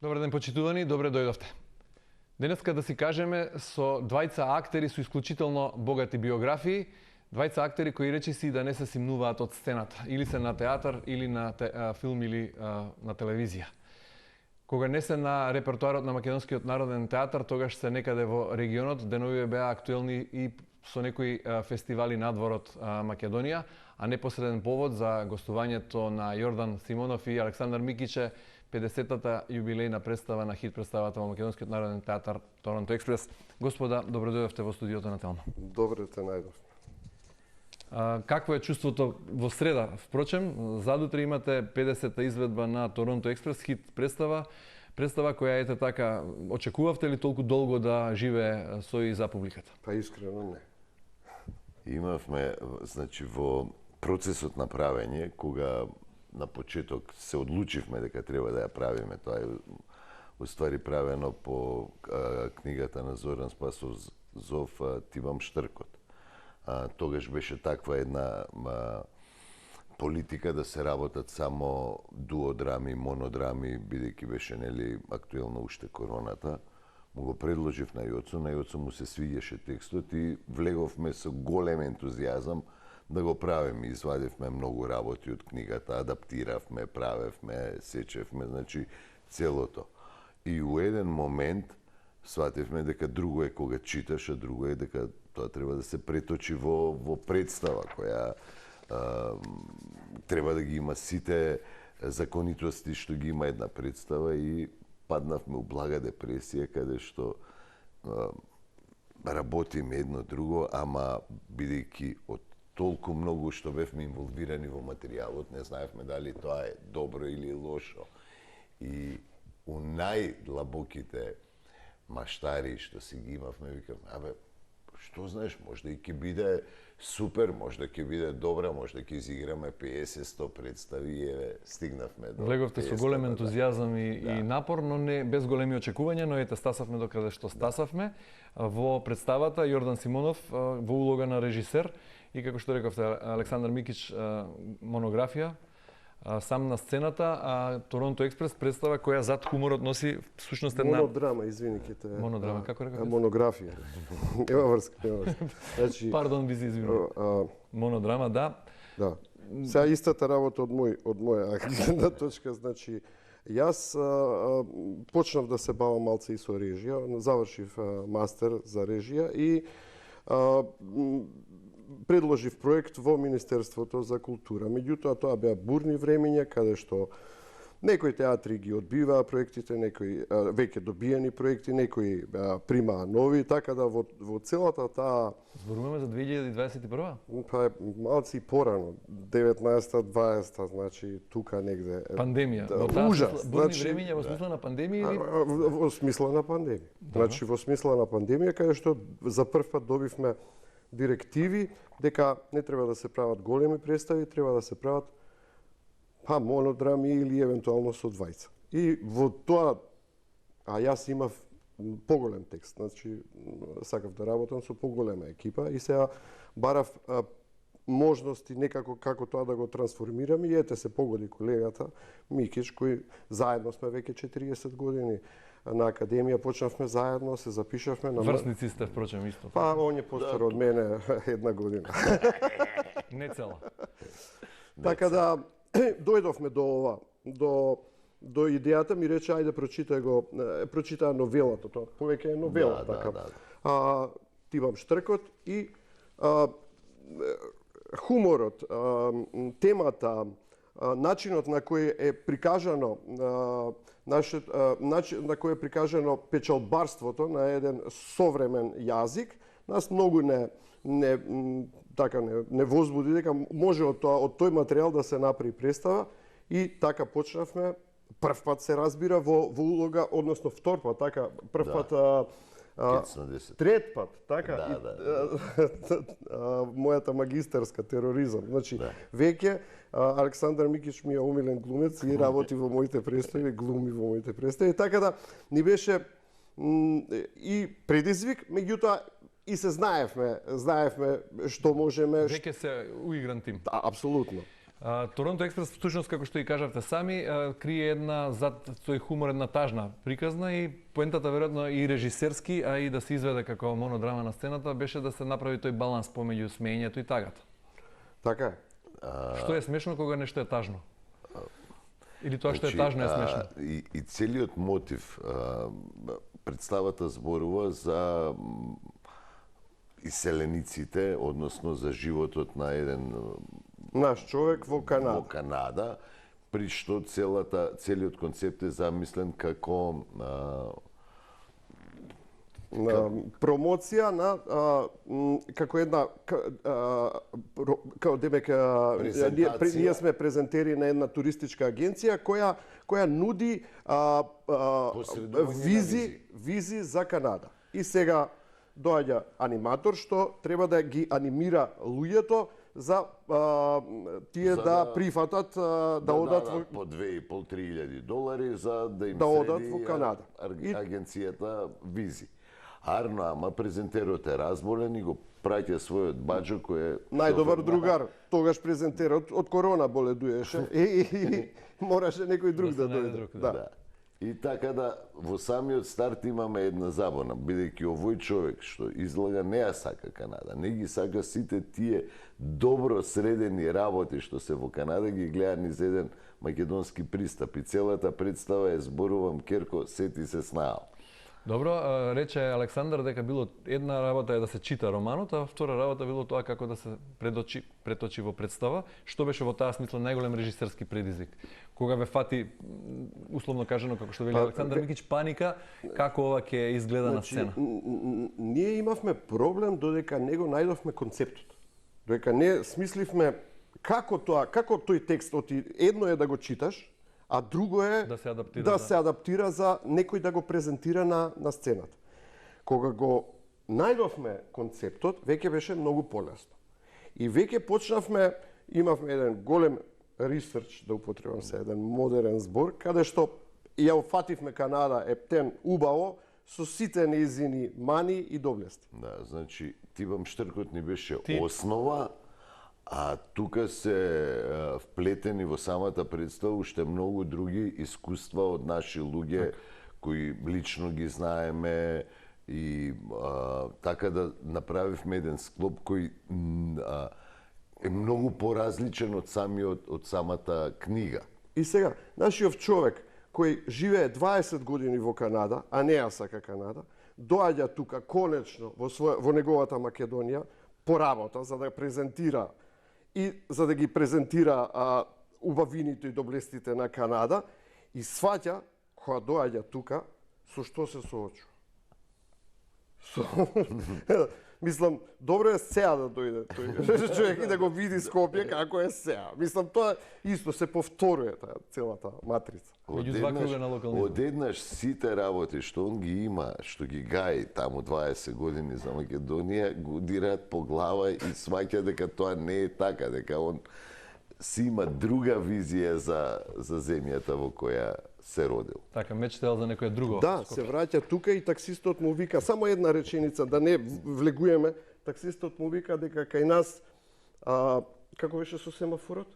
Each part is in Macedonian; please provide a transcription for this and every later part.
Добар ден, почитувани, добре дојдовте. Денеска да си кажеме со двајца актери со исклучително богати биографии, двајца актери кои речиси да не се симнуваат од сцената, или се на театар, или на филм, или на телевизија. Кога не се на репертоарот на Македонскиот народен театар, тогаш се некаде во регионот, деновиве беа актуелни и со некои фестивали надвор од Македонија, а непосреден повод за гостувањето на Јордан Симонов и Александар Микич 50-та јубилејна представа на хит представата во Македонскиот народен театар Торонто Експрес. Господа, добро дојдовте во студиото на Телма. Добре те најдов. Какво е чувството во среда? Впрочем, задутре имате 50-та изведба на Торонто Експрес, хит представа која ете така, очекувавте ли толку долго да живее со и за публиката? Па искрено не. Имавме, значи, во процесот на правење, кога на почеток се одлучивме дека треба да ја правиме, тоа е уствари правено по книгата на Зоран Спасов Зов Тивам Штркот. Тогаш беше таква една политика да се работат само дуодрами, монодрами, бидејќи беше нели актуелно уште короната. Му го предложив на Јоцо му се свиѓаше текстот и влеговме со голем ентузијазам да го правиме. Извадивме многу работи од книгата, адаптиравме, правевме, сечевме, значи целото. И у еден момент свативме дека друго е кога читаш, а друго е дека тоа треба да се преточи во представа која треба да ги има сите законитости што ги има една представа и паднавме у блага депресија каде што работиме едно друго, ама бидејќи од толку многу што бевме инволвирани во материјалот, не знаевме дали тоа е добро или лошо. И у најдлабоките маштари што си ги имавме, викам, што знаеш, можда и ќе биде супер, можда ќе биде добра, можда ќе изиграме 50-100 представи и стигнавме до влеговте со голем ентузијазам и напор, но не без големи очекувања, но ете стасавме докаде што стасавме. Во представата Јордан Симонов во улога на режисер и како што рековте Александар Микич монографија, сам на сцената, а Торонто Експрес представа која зад хуморот носи всушност една монодрама, извиниките. Монодрама, како рекавте? Монографија. Нема врска. Значи, пардон, ви се извинувам. Монодрама, да. Да. Сега истата работа од моја гледна точка, значи јас почнав да се бавам малце и со режија, завршив мастер за режија и предложив проект во Министерството за култура. Меѓутоа, тоа беа бурни времиња, каде што некои театри ги одбиваа проектите, некои веќе добиени проекти, некои примаа нови, така да во целата таа... Зборуваме за 2021? Па малци порано, 19-20, значи тука негде... Пандемија. Ужас. Бурни времиња во смисла на пандемија или? Во смисла на пандемија. Значи во смисла на пандемија, каде што за прв пат добивме директиви дека не треба да се прават големи представи, треба да се прават монодрами или евентуално со двајца. И во тоа, а јас имав поголем текст, значи сакав да работам со поголема екипа и сега барав можности некако како тоа да го трансформирам и ете се погоди колегата Микич, кој заедно сме веќе 40 години на академија, почнавме заедно, се запишавме на... Врсници сте, впрочем, исто. Па, он е постар од мене една година. Не цела. Така да, дојдовме до ова, до идејата, ми рече, ајде прочитаа новелата, тоа повеќе е новела, така. Тивам Штркот и хуморот, темата, начинот на кој е прикажано на кој е прикажано печалбарството на еден современ јазик, нас многу не возбуди дека може од тој материјал да се направи представа и така почнавме. Прв пат се разбира во улога, односно втор пат, така, прв пат трет пат, така, мојата магистарска тероризам. Значи, веќе Александар Микич ми е омилен глумец и работи во моите представи, глуми во моите представи. Така да ни беше и предизвик, меѓутоа и се знаевме што можеме. Веќе се уигран тим. Да, апсолутно. Торонто Експрес, всушност, како што и кажавте сами, крие една зад тој хумор, една тажна приказна и поентата веројатно и режисерски, а и да се изведе како монодрама на сцената, беше да се направи тој баланс помеѓу смеењето и тагата. Така е. Што е смешно кога нешто е тажно? Или тоа што е тажно е смешно? И целиот мотив, представата зборува за иселениците, односно за животот на еден Наш човек во Канада, при што целиот концепт е замислен како промоција на како една како демек ние сме презентери на една туристичка агенција која нуди визи за Канада. И сега доаѓа аниматор што треба да ги анимира луѓето за тие да прифатат да одат во по $2.500-3,000 за да им одат среди во Канада. агенцијата визи. Арно, ама презентерот е разболен и го праќа својот баџо кој е најдобар другар. Тогаш презентерот од корона боледуеше и мораше некој друг да дојде. Да. И така да во самиот старт имаме една забона, бидејќи овој човек што излага не ја сака Канада, не ги сака сите тие добро средени работи што се во Канада, ги гледа низ еден македонски пристап и целата представа е зборувам Керко, сети се снаал. Добро, рече Александар дека било една работа е да се чита романот, а втора работа било тоа како да се преточи во представа, што беше во таа смисла најголем режисерски предизвик. Кога ве фати, условно кажано, како што вели Александар Микич, паника, како ова ќе изгледа на сцена? Ние имавме проблем додека не го најдовме концептот. Додека не смисливме како тој текст, едно е да го читаш, а друго е да се адаптира за некој да го презентира на сцената. Кога го најдовме концептот, веќе беше многу полесно. И веќе почнавме, имавме еден голем ресерч, да употребам се еден модерен збор, каде што ја офативме Канада ептен убаво со сите нејзини мани и доблести. Да, значи Тивам Штркот ни беше основа, а тука се вплетени во самата представа уште многу други искуства од наши луѓе кои лично ги знаеме и така да направивме еден склоп кој е многу поразличен од самата книга. И сега, нашиот човек кој живее 20 години во Канада, а не ја сака Канада, доаѓа тука конечно во неговата Македонија по работа за да презентира и за да ги презентира убавините и доблестите на Канада и сваќа кога доаѓа тука со што се соочува. Мислам, добро е сеа да дојде тој човек и да го види Скопје како е сеа. Мислам, тоа исто се повторува таа целата матрица. Одеднаш сите работи што он ги има, што ги гаи таму 20 години за Македонија, го дираат по глава и сваќа дека тоа не е така, дека он си има друга визија за земјата во која се родил. Така, мечтал за некој друго. Да, се враќа тука и таксистот му вика, само една реченица, да не влегуеме, таксистот му вика дека кај нас, како беше со семафорот?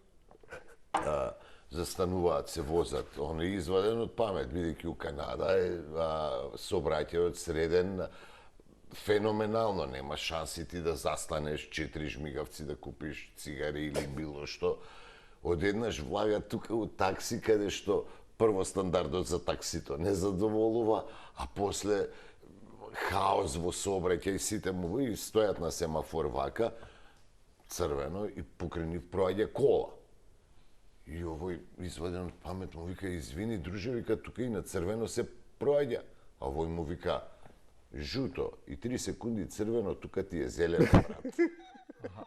Застануваат, се возат. Он е изваден од памет, бидејќи у Канада е сообраќајот среден феноменално, нема шанси ти да застанеш 4 жмигавци да купиш цигари или било што. Одеднаш влага тука у такси каде што прво стандардот за таксито не задоволува, а после хаос во сообраќај, сите му и стојат на семафор вака, црвено и покрај нив проаѓа кола. И овој изваден од памет му вика, извини друже, вика, тука и на црвено се проаѓа. А овој му вика, жуто и 3 секунди црвено, тука ти е зелено, брат.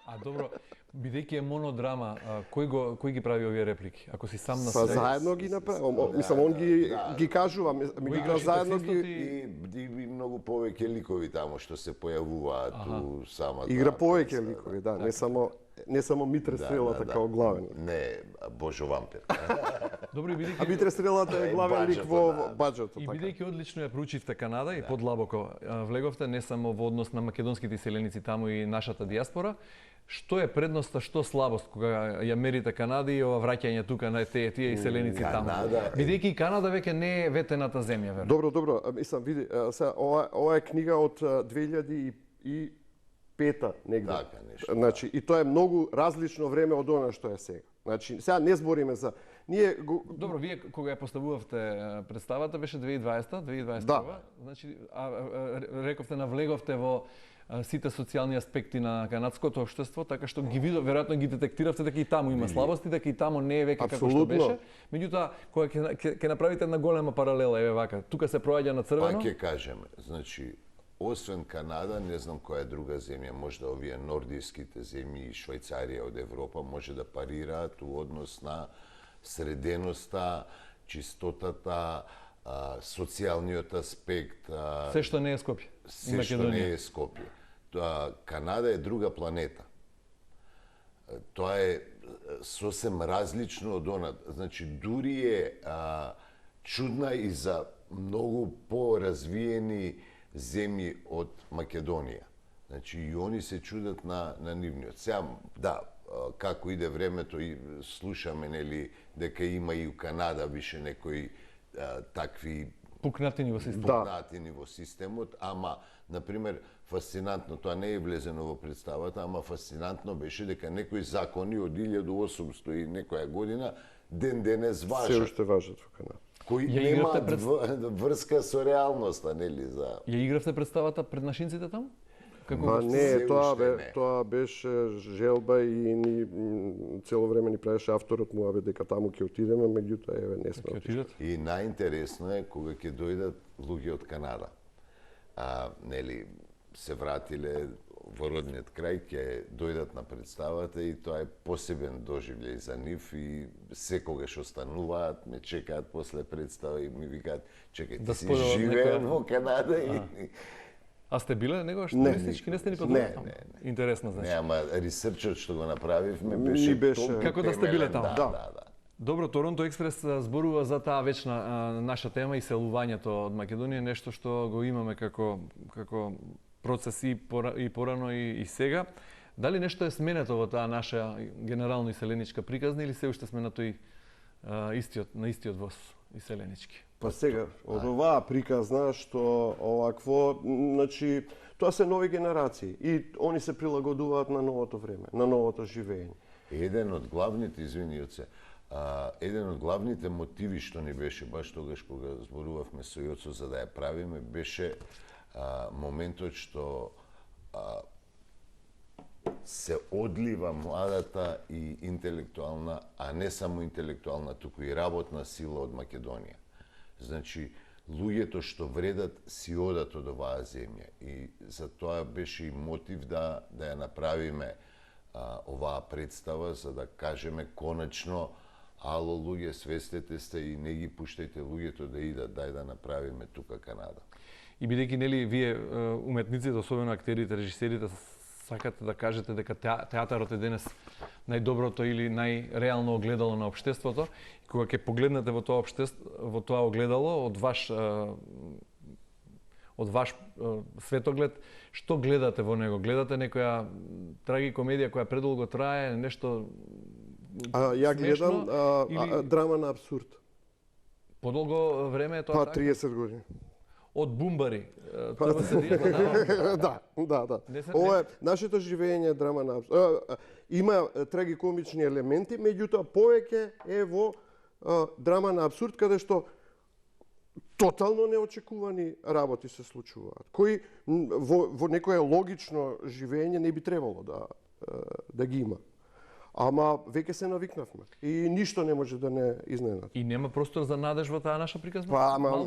А добро, бидејќи е монодрама, кој ги прави овие реплики? Ако си сам на себе? Заедно ги направи. Мислам, он ги кажува, меѓутоа заедно ги и многу повеќе ликови таму што се појавуваат у самата. Игра повеќе ликови, да, не само Митре Стрелата као главен. Не, Божо Вампир. Добро, бидејќи А Митре Стрелата е главен лик во баџето. И бидејќи одлично ја проучивте Канада и подлабоко влеговте не само во однос на македонските иселеници таму и нашата диаспора, Што е предноста, што слабост кога ја мерите Канада и ова враќање тука на тие иселеници таму? Бидејќи и Канада веќе не е ветената земја, верно? Добро, мислам, види, сега ова е книга од 2005 негде. Така нешто. Значи, и тоа е многу различно време од она што е сега. Значи, сега не збориме за Добро, вие кога ја поставувавте представата беше 2020, Да. Значи, рековте навлеговте во сите социјални аспекти на канадското општество, така што ги веројатно ги детектиравте дека и таму има слабости, дека и таму не е веќе како што беше. Меѓутоа, кога ќе направите една голема паралела, еве вака, тука се проаѓа на црвено. Па ќе кажеме, значи, освен Канада, не знам која друга земја, можда овие нордиските земји и Швајцарија од Европа може да парираат у однос на среденоста, чистотата, социјалниот аспект. Се што не е Скопје. Се што не е Скопје. Канада е друга планета. Тоа е сосем различно од она. Значи, дури е чудна и за многу поразвиени земји од Македонија. Значи, и они се чудат на нивниот. Сега, да, како иде времето и слушаме, нели, дека има и у Канада више некои такви пукнатини во системот. Пукнатини во системот, ама, например, фасцинантно, тоа не е влезено во представата, ама фасцинантно беше дека некои закони од 1800 и некоја година ден денес важат. Се уште важат во Канада. Кои немаат врска со реалноста, нели, за... Ја игравте представата пред нашинците таму? Ма не, тоа беше желба и ни цело време ни правеше авторот му дека таму ќе отидеме, меѓутоа еве не сме отишли. И најинтересно е кога ќе дојдат луѓе од Канада. Нели се вратиле во родниот крај, ќе дојдат на представата и тоа е посебен доживљај за нив и секогаш остануваат, ме чекаат после представа и ми викаат чекај, ти си живеел во Канада и А сте биле негош туристички, не сте ни патували таму? Не. Интересно, значи. Не, ама ресерчот што го направивме беше како да сте биле таму. Да. Добро, Торонто Експрес зборува за таа вечна наша тема, иселувањето од Македонија, нешто што го имаме како процес и порано и сега. Дали нешто е сменето во таа наша генерално иселеничка приказна или се уште сме на тој истиот воз иселенички? Па сега, од оваа приказна што овакво, значи, тоа се нови генерации и они се прилагодуваат на новото време, на новото живење. Еден од главните, еден од главните мотиви што ни беше баш тогаш кога зборувавме со Јоцо за да ја правиме беше моментот што се одлива младата и интелектуална, а не само интелектуална, туку и работна сила од Македонија. Значи, луѓето што вредат си одат од оваа земја и за тоа беше и мотив да ја направиме оваа представа за да кажеме конечно ало луѓе, свестете сте и не ги пуштајте луѓето да идат, дај да направиме тука Канада. И бидејќи нели вие уметниците, особено актерите, режисерите сакате да кажете дека театарот е денес најдоброто или најреално огледало на општеството, и кога ќе погледнете во тоа огледало од ваш светоглед, што гледате во него? Гледате некоја трагикомедија која предолго трае, нешто ја гледам драма на абсурд. Подолго време е тоа? Па 30 години. Од бумбари. Тоа се дијата, да. Ова е нашето живење драма на абсурд. Има трагикомични елементи, меѓутоа повеќе е во драма на абсурд каде што тотално неочекувани работи се случуваат, кои во некое логично живење не би требало да ги има. Ама веќе се навикнавме и ништо не може да не изненади. И нема простор за надеж во таа наша приказна? Па, ама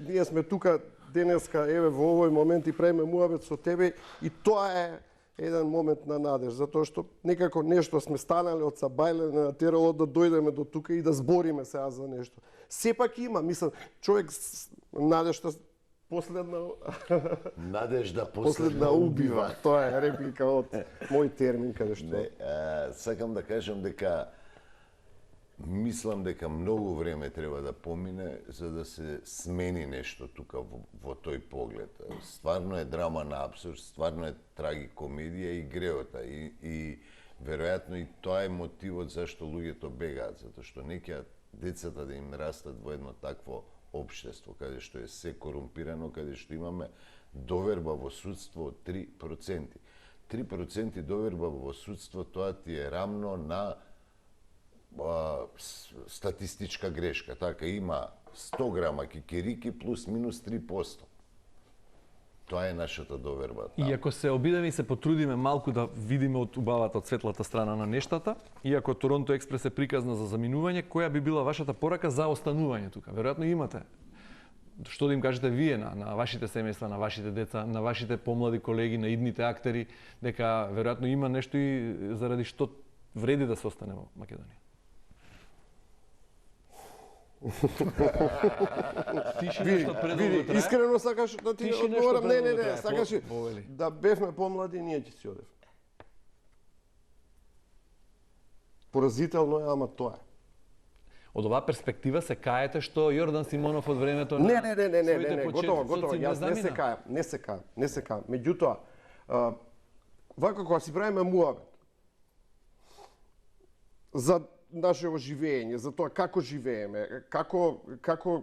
ние сме тука денеска, еве во овој момент и правиме муабет со тебе и тоа е еден момент на надеж, затоа што некако нешто сме станале од Сабајле на терало да дојдеме до тука и да збориме сега за нешто. Сепак има, мислам, човек надежта последна убива. Тоа е реплика од мој термин каде што. Сакам да кажам дека Мислам дека многу време треба да помине за да се смени нешто тука во тој поглед. Стварно е драма на абсурд, стварно е трагикомедија и греота и веројатно и тоа е мотивот зашто луѓето бегаат, затоа што не ќе децата да им растат во едно такво општество каде што е се корумпирано, каде што имаме доверба во судство од 3%. 3% доверба во судство, тоа ти е рамно на статистичка грешка, така има 100 грама кикирики плюс минус 3%. Тоа е нашата доверба. И ако се обидеме и се потрудиме малку да видиме од убавата, од светлата страна на нештата, и ако Торонто Експрес е приказна за заминување, која би била вашата порака за останување тука? Веројатно имате. Што да им кажете вие на вашите семејства, на вашите деца, на вашите помлади колеги, на идните актери, дека веројатно има нешто и заради што вреди да се остане во Македонија? Види, искрено сакаш да ти одговорам? Не, сакаш да бевме помлади, ние ќе си одев. Поразително е, ама тоа е. Од оваа перспектива се каете што Јордан Симонов од времето на Не, готово. Јас не се каем. Меѓутоа, вака кога си правиме муабет за нашето живење, за тоа како живееме, како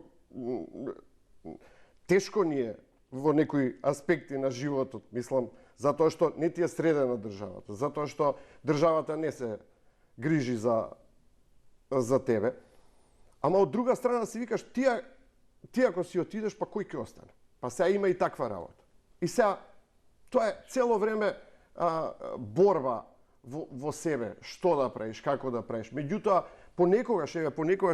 тешко ни е во некои аспекти на животот, мислам, затоа што не ти е средена државата, затоа што државата не се грижи за тебе. Ама од друга страна си викаш, ти ако си отидеш, па кој ќе остане? Па сега има и таква работа. И сега, тоа е цело време борба во себе, што да правиш, како да правиш. Меѓутоа, понекогаш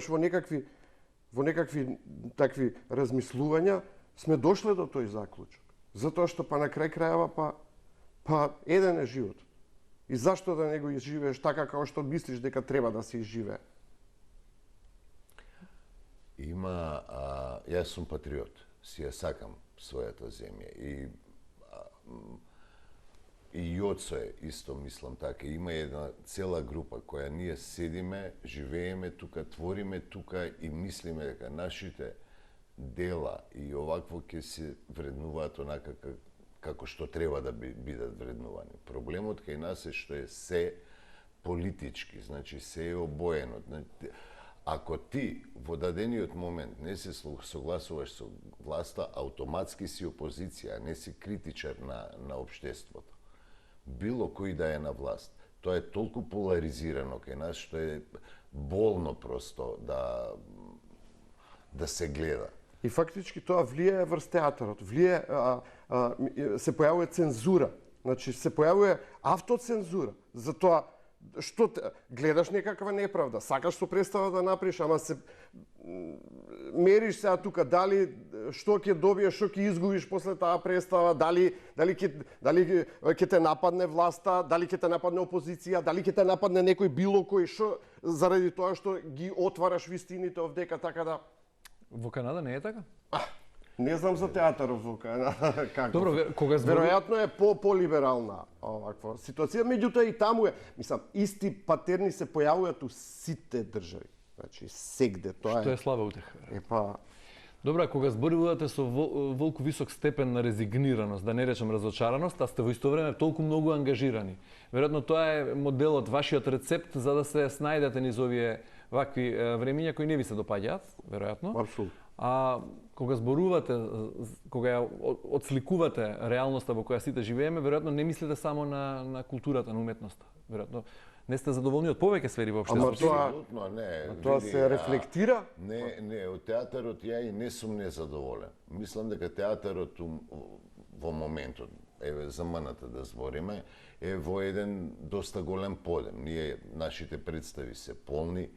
во некакви такви размислувања сме дошле до тој заклучок. Затоа што па на крај крајава па еден е живот. И зашто да не го изживееш така како што мислиш дека треба да се изживее? Јас сум патриот, си ја сакам својата земја и Јоцо е исто, мислам така. Има една цела група која ние седиме, живееме тука, твориме тука и мислиме дека нашите дела и овакво ќе се вреднуваат онака како што треба да бидат вреднувани. Проблемот кај нас е што е се политички, значи се е обоено. Ако ти во дадениот момент не се согласуваш со власта, автоматски си опозиција, не си критичар на општеството. Било кој да е на власт. Тоа е толку поларизирано кај нас што е болно просто да се гледа. И фактички тоа влијае врз театарот, се појавува цензура, значи се појавува автоцензура. Затоа што гледаш некаква неправда, сакаш со представа да направиш, ама се мериш сега тука дали што ќе добиеш, што ќе изгубиш после таа представа, дали ќе те нападне власта, дали ќе те нападне опозиција, дали ќе те нападне некој било кој, што заради тоа што ги отвараш вистините овдека, така да. Во Канада не е така? Не знам за театарот во Канада како. Добро, кога веројатно е по-либерална оваква ситуација, меѓутоа и таму е, мислам, исти патерни се појавуваат у сите држави. Значи сегде тоа е. Што е слаба утеха. Добро, кога зборувате со волку висок степен на резигнираност, да не речем разочараност, а сте во исто време толку многу ангажирани. Веројатно тоа е моделот, вашиот рецепт за да се снајдете низ овие вакви времиња кои не ви се допаѓаат, веројатно. Апсолутно. А кога зборувате, кога ја отсликувате реалноста во која сите живееме, веројатно не мислите само на културата, на уметноста. Веројатно не сте задоволни од повеќе сфери во општеството. Апсолутно не. Тоа се рефлектира? Не, од театарот ја и не сум незадоволен. Мислам дека театарот во моментот, за МНТ да збориме, е во еден доста голем подем. Нашите представи се полни,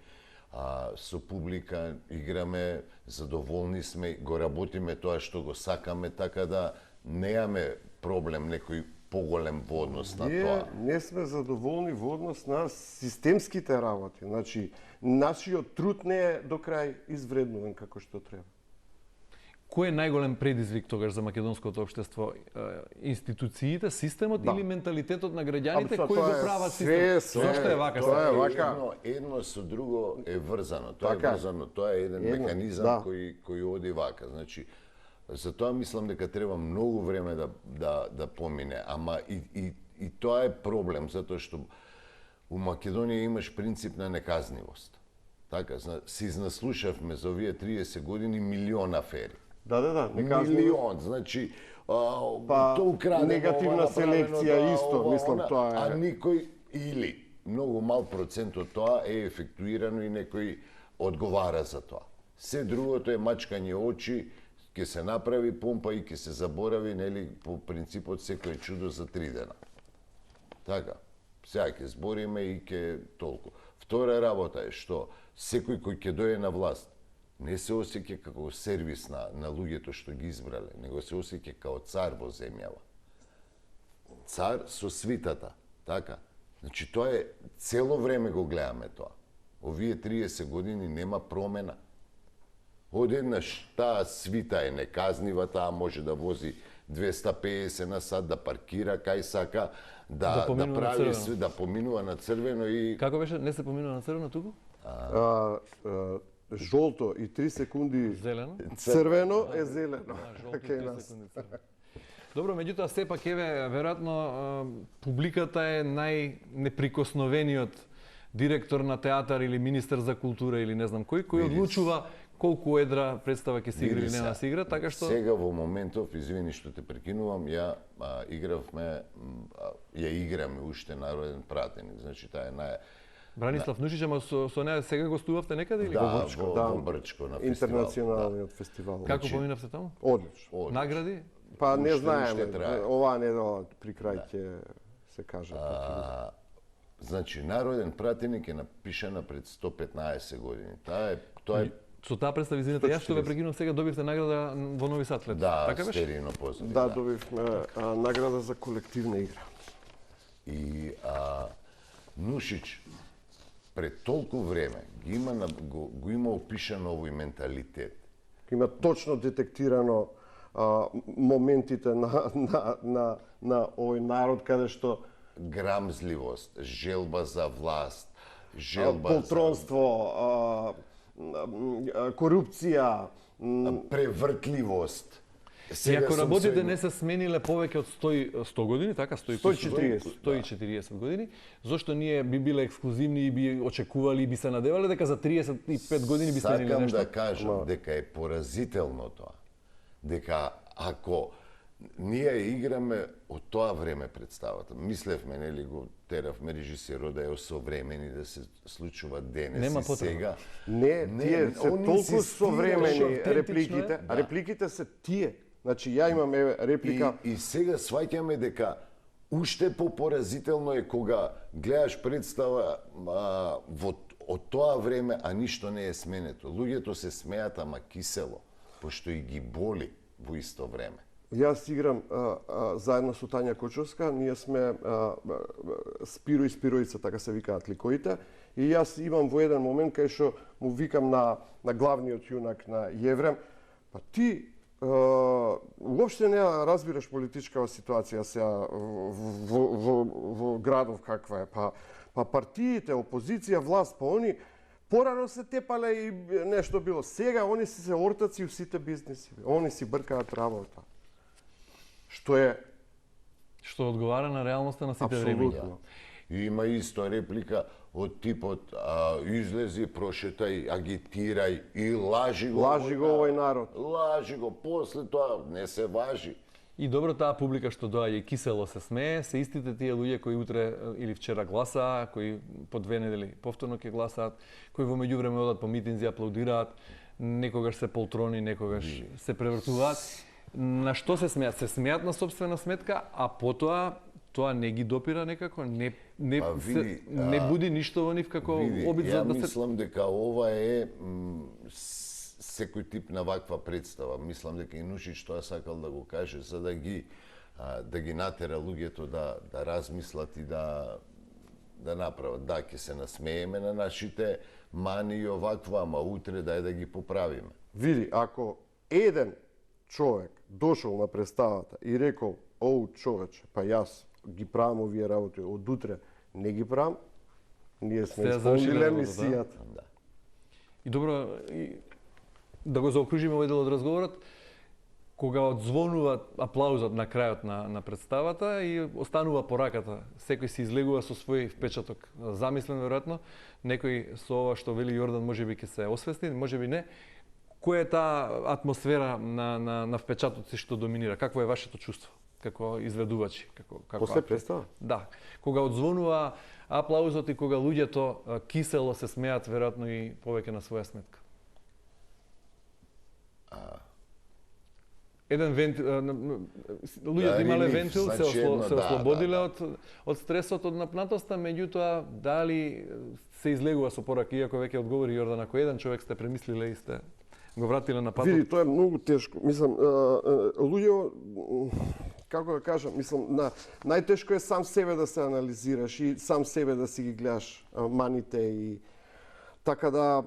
со публика играме, задоволни сме, го работиме тоа што го сакаме, така да неаме проблем некој поголем во однос на тоа. Не сме задоволни во однос на системските работи. Значи, нашиот труд не е до крај извреднуван како што треба. Кој е најголем предизвик тогаш за македонското општество? Институциите, системот или менталитетот на граѓаните кои го прават системот? Зошто е вака? Тоа е вака. Едно со друго е врзано. Тоа Така. е врзано, тоа е еден механизам кој оди вака. Значи, затоа мислам дека треба многу време да помине, ама и тоа е проблем затоа што у Македонија имаш принцип на неказнивост. Така, се изнаслушавме за овие 30 години милион афери. Да, неказниво. Милион, значи Па, тоа украдено, негативна ова направено, селекција исто, ова, мислам, она, тоа е. А никој или многу мал процент од тоа е ефектуирано и некој одговара за тоа. Се другото е мачкање очи, ќе се направи помпа и ќе се заборави, нели, по принципот секој чудо за 3 дена. Така, сега ќе збориме и ќе толку. Втора работа е што секој кој ќе дојде на власт не се осеќа како сервис на луѓето што ги избрале, него се осеќа како цар во земјава. Цар со свитата, така? Значи тоа е цело време го гледаме тоа. Овие 30 години нема промена. Одеднаш таа свита е неказнива, таа може да вози 250 на сат, да паркира кај сака, да прави све, да поминува на црвено и... Како беше? Не се поминува на црвено туку? Жолто и 3 секунди Зелено? црвено е зелено. Жолто и Кај 3 нас. секунди црвено. Добро, меѓутоа сепак еве веројатно публиката е најнеприкосновениот директор на театар или министер за култура или не знам кој одлучува колку едра представа ќе се игра или нема се игра, така што Сега во моментов, извини што те прекинувам, ја играме уште народен пратеник. Значи таа е Бранислав Нушич, ама со неа сега гостувавте некаде или? Да, во Брчко на фестивал. Интернационалниот фестивал. Како поминавте таму? Одлично. Награди? Па не Уште знаеме, трае. оваа недела при крај ќе се каже. Значи, народен пратеник е напишана пред 115 години. Тоа е Со таа представа, извинете, јас што ве прекинувам сега, добивте награда во Нови Сад лет. да, така беше? стерино позади. Да, добивме награда за колективна игра. И Нушич пред толку време го има опишано овој менталитет. Има точно детектирано моментите на овој народ каде што Грамзливост, желба за власт, желба полтронство, корупција, за превртливост. И ако работите не се смениле повеќе од 100 години, така 140 години, зошто ние би биле ексклузивни и би очекували и би се надевале дека за 35 години би смениле Сакам нешто? да кажам дека е поразително тоа. Дека ако ние играме од тоа време представата, мислевме, нели, го теравме режисерот да е осовремени, да се случува денес Нема и потреба. сега. Не, тие се он толку инсистира, современи автентично репликите, е. репликите се тие. Значи ја имам реплика. И сега сваќаме дека уште попоразително е кога гледаш представа од тоа време, а ништо не е сменето. Луѓето се смеат, ама кисело, пошто и ги боли во исто време. Јас играм заедно со Тања Кочовска, ние сме Спиро и Спироица, така се викаат ликоите, и јас имам во еден момент кај што му викам на главниот јунак на Јеврем, па ти уопште не разбираш политичкава ситуација сега во градов каква е, па партиите, опозиција, власт, па они порано се тепале и нешто било. Сега они се ортаци у сите бизнеси. Они си бркаат работа. Што одговара на реалноста на сите времиња. Апсолутно. И има исто реплика од типот излези, прошетај, агитирај и лажи го. Лажи го овој народ. Лажи го, после тоа не се важи. И добро, таа публика што доаѓа и кисело се смее, се истите тие луѓе кои утре или вчера гласаа, кои по 2 недели повторно ќе гласаат, кои во меѓувреме одат по митинзи, аплаудираат, некогаш се полтрони, некогаш се превртуваат. На што се смеат? Се смеат на собствена сметка, а потоа тоа не ги допира некако, не буди ништо во нив како обид за да се... Мислам дека ова е секој тип на ваква представа. Мислам дека и Нушич тоа сакал да го каже, за да ги натера луѓето да размислат и да направат. Да, ќе се насмееме на нашите мани и оваква, ама утре дај да ги поправиме. Види, ако еден човек дошол на представата и рекол, оу човече, па јас ги правам овие работи, од утре не ги правам, ние сме исполниле мисијата. Да. И добро, да го заокружиме овој дел од разговорот, кога одзвонува аплаузот на крајот на представата и останува пораката, секој се излегува со свој впечаток, замислен веројатно, некој со ова што вели Јордан можеби ќе се освести, можеби не. Која е таа атмосфера на впечатоци што доминира? Какво е вашето чувство како изведувачи, како После представа? Да, кога одзвонува аплаузот и кога луѓето кисело се смеат веројатно и повеќе на своја сметка. Еден вентил, луѓето имале вентил, се ослободиле од стресот, од напнатоста, меѓутоа дали се излегува со пораки, иако веќе одговори Јордан, ако еден човек сте премислиле и сте го вратиле на патот? Види, тоа е многу тешко. Мислам, луѓе, како да кажам, мислам, најтешко е сам себе да се анализираш и сам себе да си ги гледаш маните и така да.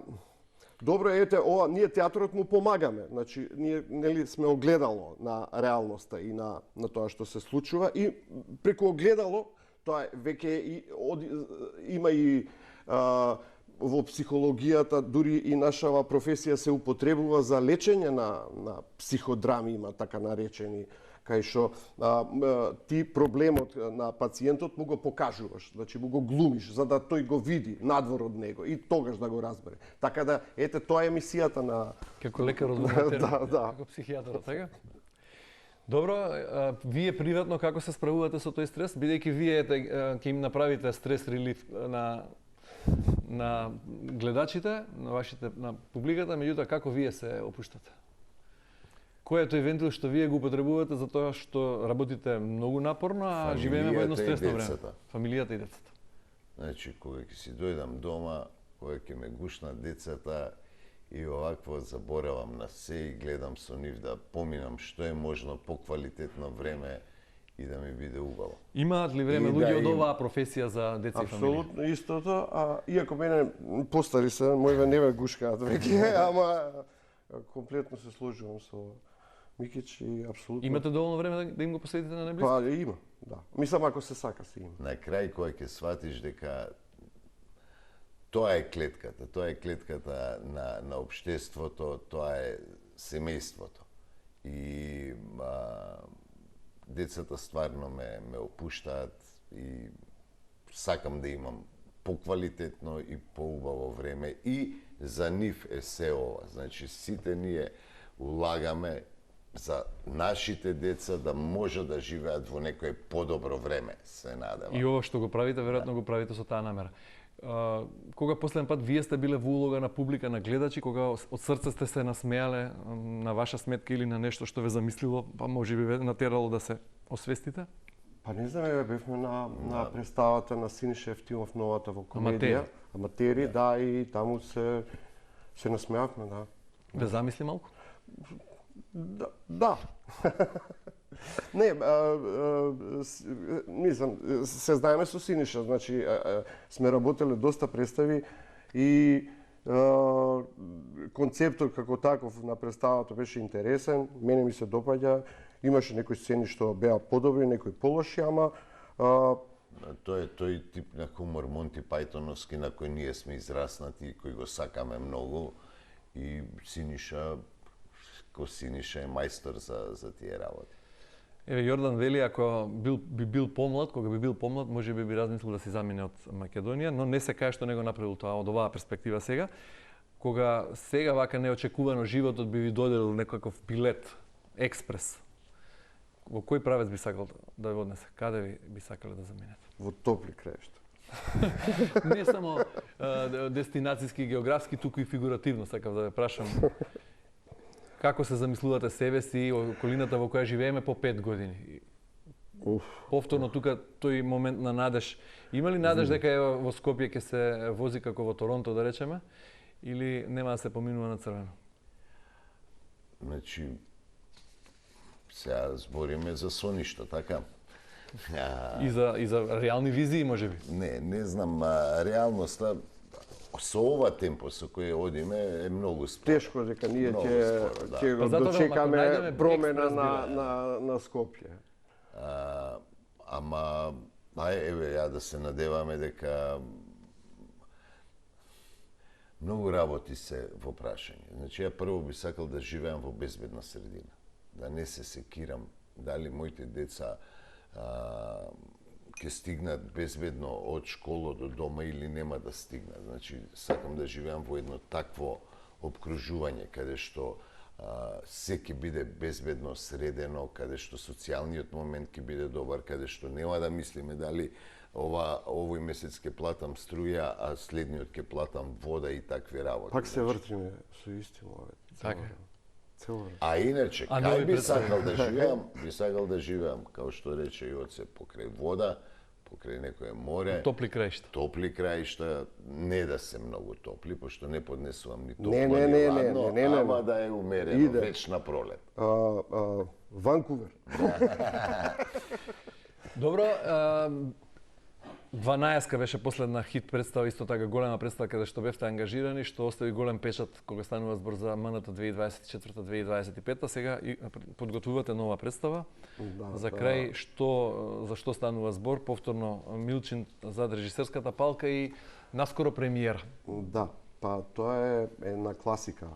Добро е, ете, ова, ние театрот му помагаме. Значи, ние нели сме огледало на реалноста и на тоа што се случува и преку огледало тоа веќе има и во психологијата, дури и нашава професија се употребува за лечење на психодрами, има така наречени, кај што ти проблемот на пациентот му го покажуваш, значи му го глумиш, за да тој го види надвор од него и тогаш да го разбере. Така да, ете, тоа е мисијата на... Како лекар од материја, да. како психијатар, така? Добро, вие приватно како се справувате со тој стрес, бидејќи вие ќе им направите стрес релив на гледачите, на публиката, меѓутоа како вие се опуштате? Кој е тој вентил што вие го употребувате за тоа што работите многу напорно, а живееме во едно стресно време? Фамилијата и децата. Значи, кога ќе си дојдам дома, кога ќе ме гушнат децата и овакво заборавам на се и гледам со нив да поминам што е можно поквалитетно време и да ми биде убаво. Имаат ли време луѓе од оваа професија за деца и фамилија? Апсолутно истото, иако мене постари се, мојве не ме гушкаат веќе, ама комплетно се сложувам со Микич и апсолутно. Имате доволно време да им го посветите на најблиско? Па има, да. Мислам ако се сака се има. На крај кога ќе сватиш дека тоа е клетката на општеството, тоа е семејството. И децата стварно ме опуштаат и сакам да имам поквалитетно и поубаво време и за нив е се ова. Значи сите ние улагаме за нашите деца да може да живеат во некое подобро време, се надевам. И ова што го правите, веројатно го правите со таа намера. Кога последен пат вие сте биле во улога на публика, на гледачи, кога од срце сте се насмеале на ваша сметка или на нешто што ве замислило, па може би ве натерало да се освестите? Па не знам, бевме на представата на Синиша Ефтимов, новата во комедија. Аматери, да, и таму се насмеавме, да. Ве замисли малку? Да. Не, мислам, се знаеме со Синиша, значи сме работеле доста представи и концептот како таков на представата беше интересен, мене ми се допаѓа, имаше некои сцени што беа подобри, некои полоши, ама Тоа е тој тип на хумор Монти Пајтоновски на кој ние сме израснати и кој го сакаме многу и Синиша е мајстор за тие работи. Еве Јордан вели ако би бил помлад, кога би бил помлад, можеби би размислил да се замине од Македонија, но не се кае што не го направил тоа од оваа перспектива сега. Кога сега вака неочекувано животот би ви доделил некаков билет експрес, во кој правец би сакал да ве однесе? Каде би сакале да заминете? Во топли краишта. Не само дестинацијски и географски, туку и фигуративно сакав да ве прашам. Како се замислувате себе си и околината во која живееме по 5 години? Повторно тука тој момент на надеж. Има ли надеж дека во Скопје ќе се вози како во Торонто, да речеме, или нема да се поминува на црвено? Значи, сега збориме за соништо, така? И за реални визии, можеби? Не знам, реалноста, со ова темпо со кој одиме е многу споро. Тешко дека ние Многу ќе споро, да. ќе го Па затоа, ако дочекаме најдеме промена експрес на Скопје. Ама, еве, ја да се надеваме дека многу работи се во прашање. Значи, ја прво би сакал да живеам во безбедна средина. Да не се секирам дали моите деца ќе стигнат безбедно од школа до дома или нема да стигнат. Значи, сакам да живеам во едно такво обкружување каде што се ќе биде безбедно средено, каде што социјалниот момент ќе биде добар, каде што нема да мислиме дали овој месец ќе платам струја, а следниот ќе платам вода и такви работи. Пак се вртиме со исти мовет. Така. Цело време. А иначе, А кај нови би сакал да живеам? Би сакал да живеам, као што рече Јоце, покрај вода, покрај некое море, Топли краишта. топли краишта, не да се многу топли, пошто не поднесувам ни топло, Не, ни ладно, не, ама да е умерено, Иде. вечна пролет. Ванкувер. Добро, 12-ка беше последна хит представа, исто така голема представа каде што бевте ангажирани, што остави голем печат кога станува збор за МНТ 2024-2025. Сега подготвувате нова представа. За крај, за што станува збор? Повторно Милчин зад режисерската палка и наскоро премиера. Да, па тоа е една класика.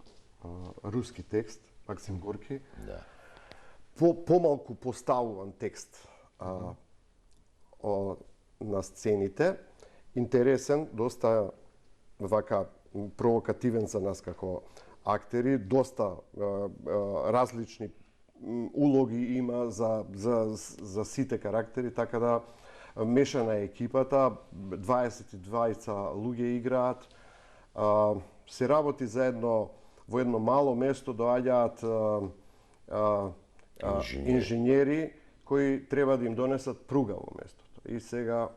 Руски текст, Максим Горки. Да. Помалку поставуван текст на сцените, интересен, доста вака провокативен за нас како актери, доста различни улоги има за сите карактери, така да мешана е екипата, 22 луѓе играат, се работи заедно во едно мало место, доаѓаат инженери кои треба да им донесат пруга во местото. И сега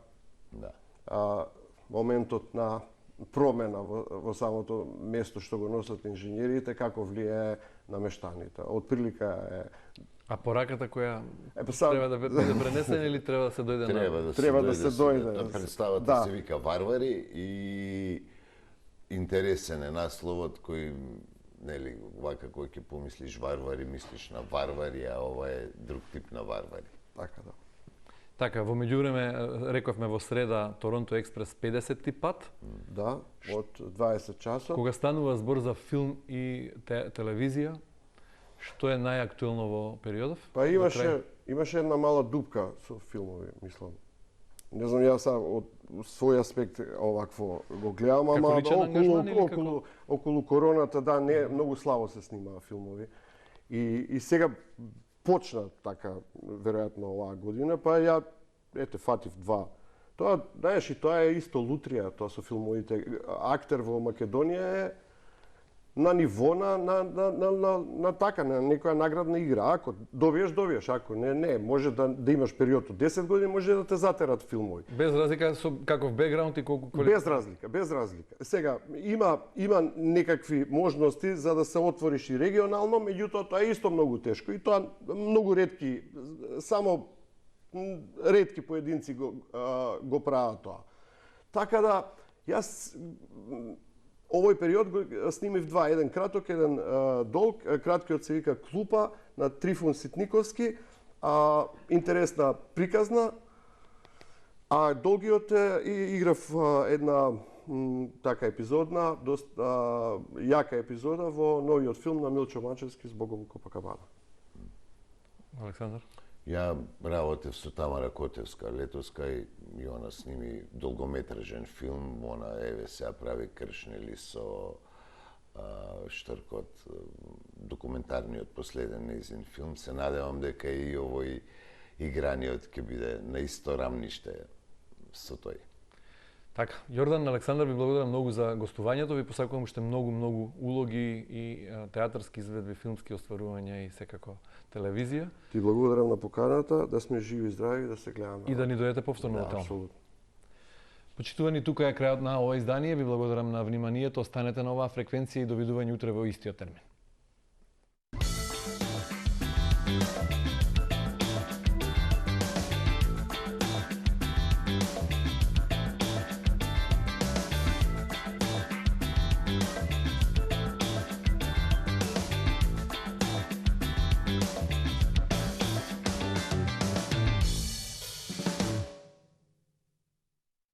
моментот на промена во самото место што го носат инженерите, како влијае на мештаните. Отприлика е... А пораката која треба да биде пренесена или треба да се дојде Треба да се дојде. Представата се вика Варвари и интересен е насловот кој, нели, вака кој ќе помислиш Варвари, мислиш на варвари, а ова е друг тип на варвари. Така да. Така, во меѓувреме, рековме во среда Торонто Експрес 50-ти пат. Да, од 20 часот. Кога станува збор за филм и телевизија, што е најактуелно во периодов? Па имаше една мала дупка со филмови, мислам. Не знам, јас од свој аспект овакво го гледам, ама околу короната, да, не многу слабо се снимаа филмови. И сега почна така, веројатно оваа година, па ја, фатив 2. Тоа, знаеш, и тоа е исто лутрија, тоа со филмовите. Актер во Македонија е на ниво на така, на некоја наградна игра. Ако добиеш, ако не, може да имаш период од 10 години, може да те затерат филмови. Без разлика со каков бекграунд и колку квалитет. Без разлика. Сега, има некакви можности за да се отвориш и регионално, меѓутоа тоа е исто многу тешко и тоа многу ретки, само ретки поединци го прават тоа. Така да, јас овој период го снимив два, еден краток, еден долг. Краткиот се вика Клупа на Трифун Ситниковски, интересна приказна, а долгиот играв една така епизодна, доста јака епизода во новиот филм на Милчо Мачевски Збогом Копакабана. Александар? Ја работев со Тамара Котевска летоска и она сними долгометражен филм, она еве сега прави кршнели со Штаркот, документарниот последен нејзин филм. Се надевам дека и овој играниот ќе биде на исто рамниште со тој. Така, Јордан, Александар, ви благодарам многу за гостувањето. Ви посакувам уште многу улоги и театарски изведби, филмски остварувања и секако телевизија. Ти благодарам на поканата, да сме живи и здрави, да се гледаме. И да ни дојдете повторно во тело. Апсолутно. Почитувани, тука е крајот на ова издание. Ви благодарам на вниманието. Останете на оваа фреквенција и довидување утре во истиот термин.